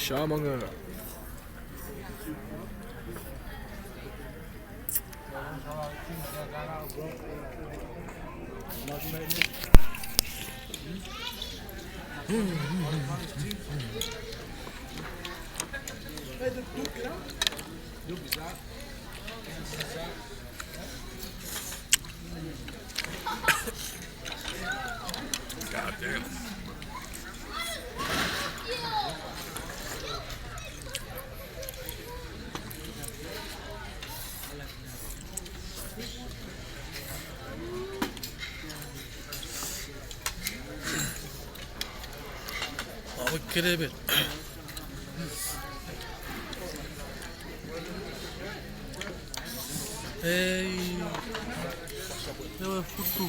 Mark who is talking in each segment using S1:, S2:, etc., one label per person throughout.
S1: Şamanı. God damn. Abi kerebi. Hey. Ne var furtu?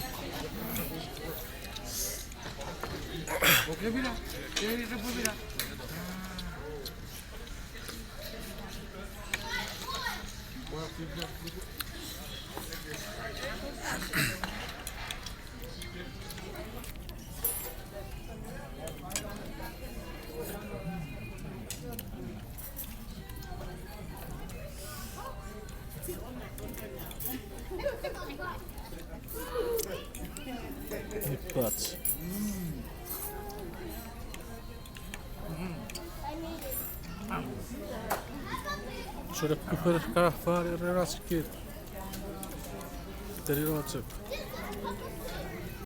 S2: Mira, mira.
S1: Patrz. Şöyle küfür kahve rast git. Deri olacak.